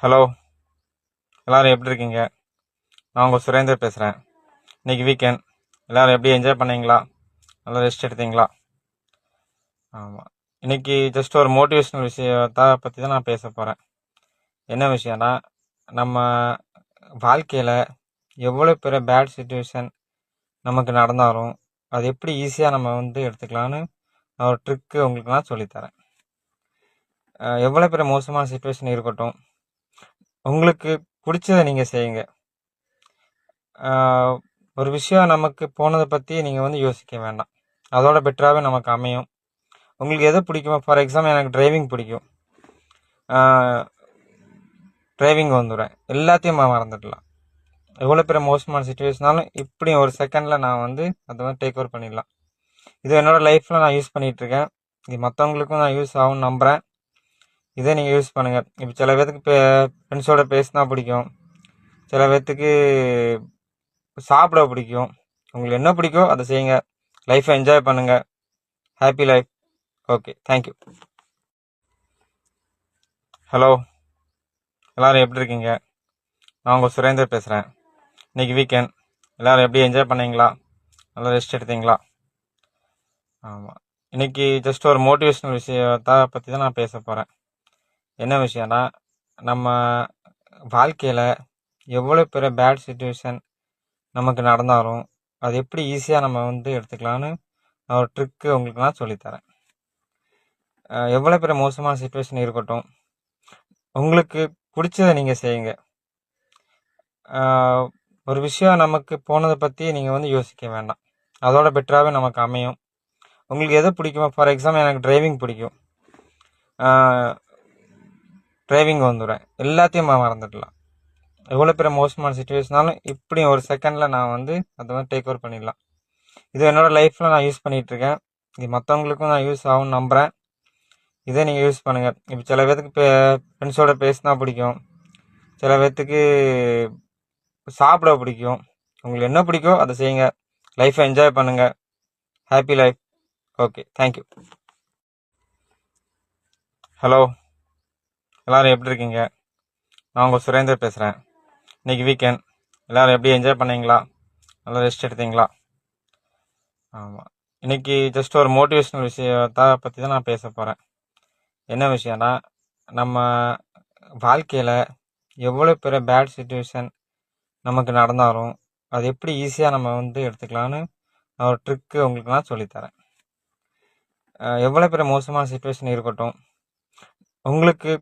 Hello, எல்லாரும் எப்படி இருக்கீங்க? நான் உங்கள் சுரேந்தர் பேசுகிறேன். இன்னைக்கு வீக்கெண்ட் எல்லாரும் எப்படி என்ஜாய் பண்ணீங்களா? நல்லா ரெஸ்ட் எடுத்தீங்களா? ஆமாம். இன்னைக்கு ஜஸ்ட் ஒரு மோட்டிவேஷனல் விஷயத்தை பற்றி தான் நான் பேச போகிறேன். என்ன விஷயம்னா, நம்ம வாழ்க்கையில் எவ்வளோ பெரிய பேட் சுச்சுவேஷன் நமக்கு நடந்தாலும் அது எப்படி ஈஸியாக நம்ம எடுத்துக்கலான்னு நான் ஒரு ட்ரிக்கு உங்களுக்கு நான் சொல்லித்தரேன். எவ்வளோ பெரிய மோசமான சுச்சுவேஷன் இருக்கட்டும், உங்களுக்கு பிடிச்சதை நீங்கள் செய்யுங்க. ஒரு விஷயம் நமக்கு போனதை பற்றி நீங்கள் யோசிக்க வேண்டாம். அதோட பெட்டராகவே நமக்கு அமையும். உங்களுக்கு எது பிடிக்குமோ, ஃபார் எக்ஸாம்பிள் எனக்கு டிரைவிங் பிடிக்கும். டிரைவிங் வந்துடுவேன், எல்லாத்தையும் மறந்துடலாம். எவ்வளோ பெரிய மோசமான சுச்சுவேஷனாலும் இப்படி ஒரு செகண்டில் நான் அதை டேக் ஓவர் பண்ணிடலாம். இது என்னோடய லைஃப்பில் நான் யூஸ் பண்ணிகிட்ருக்கேன். இது மற்றவங்களுக்கும் நான் யூஸ் ஆகும்னு நம்புகிறேன். இதே நீங்கள் யூஸ் பண்ணுங்கள். இப்போ சில பேர்த்துக்கு ஃப்ரெண்ட்ஸோட பேசினா பிடிக்கும், சில பேர்த்துக்கு சாப்பிட பிடிக்கும். உங்களுக்கு என்ன பிடிக்கும் அதை செய்யுங்க. லைஃப்பை என்ஜாய் பண்ணுங்கள். Happy life. Okay, thank you. Hello, எல்லோரும் எப்படி இருக்கீங்க? நான் உங்கள் சுரேந்தர் பேசுகிறேன். இன்றைக்கி வீக்கெண்ட் எல்லோரும் எப்படி என்ஜாய் பண்ணீங்களா? நல்லா ரெஸ்ட் எடுத்தீங்களா? ஆமாம். இன்றைக்கி ஜஸ்ட் ஒரு மோட்டிவேஷனல் விஷயத்தை பற்றி தான் நான் பேச போகிறேன். என்ன விஷயம்னா, நம்ம வாழ்க்கையில் எவ்வளோ பெரிய பேட் சுச்சுவேஷன் நமக்கு நடந்தாலும் அது எப்படி ஈஸியாக நம்ம எடுத்துக்கலான்னு நான் ஒரு ட்ரிக்கு உங்களுக்கு நான் சொல்லித்தரேன். எவ்வளோ பெரிய மோசமான சுச்சுவேஷன் இருக்கட்டும், உங்களுக்கு பிடிச்சதை நீங்கள் செய்யுங்க. ஒரு விஷயம் நமக்கு போனதை பற்றி நீங்கள் யோசிக்க வேண்டாம். அதோட பெட்டராகவே நமக்கு அமையும். உங்களுக்கு எது பிடிக்குமோ, ஃபார் எக்ஸாம்பிள் எனக்கு டிரைவிங் பிடிக்கும். டிரைவிங் வந்துடுவேன், எல்லாத்தையும் மறந்துடலாம். எவ்வளோ பெரிய மோசமான சுச்சுவேஷனாலும் இப்படி ஒரு செகண்டில் நான் அதை டேக் ஓவர் பண்ணிடலாம். இது என்னோடய லைஃப்பில் நான் யூஸ் பண்ணிகிட்ருக்கேன். இது மற்றவங்களுக்கும் நான் யூஸ் ஆகும்னு நம்புகிறேன். இதே நீங்கள் யூஸ் பண்ணுங்கள். இப்போ சில பேர்த்துக்கு ஃப்ரெண்ட்ஸோட பேசினா பிடிக்கும், சில பேர்த்துக்கு சாப்பிட பிடிக்கும். உங்களுக்கு என்ன பிடிக்கும் அதை செய்யுங்க. லைஃப்பை என்ஜாய் பண்ணுங்கள். Happy life. Okay, thank you. Hello, எல்லோரும் எப்படி இருக்கீங்க? நான் உங்கள் சுரேந்தர் பேசுகிறேன். இன்றைக்கி வீக்கெண்ட் எல்லோரும் எப்படி என்ஜாய் பண்ணீங்களா? நல்லா ரெஸ்ட் எடுத்தீங்களா? ஆமாம். இன்றைக்கி ஜஸ்ட் ஒரு மோட்டிவேஷனல் விஷயத்தை பற்றி தான் நான் பேச போகிறேன். என்ன விஷயம்னா, நம்ம வாழ்க்கையில் எவ்வளோ பெரிய பேட் சுச்சுவேஷன் நமக்கு நடந்தாலும் அது எப்படி ஈஸியாக நம்ம எடுத்துக்கலான்னு நான் ஒரு ட்ரிக்கு உங்களுக்கு நான் சொல்லித்தரேன். எவ்வளோ பெரிய மோசமான சுச்சுவேஷன் இருக்கட்டும், உங்களுக்கு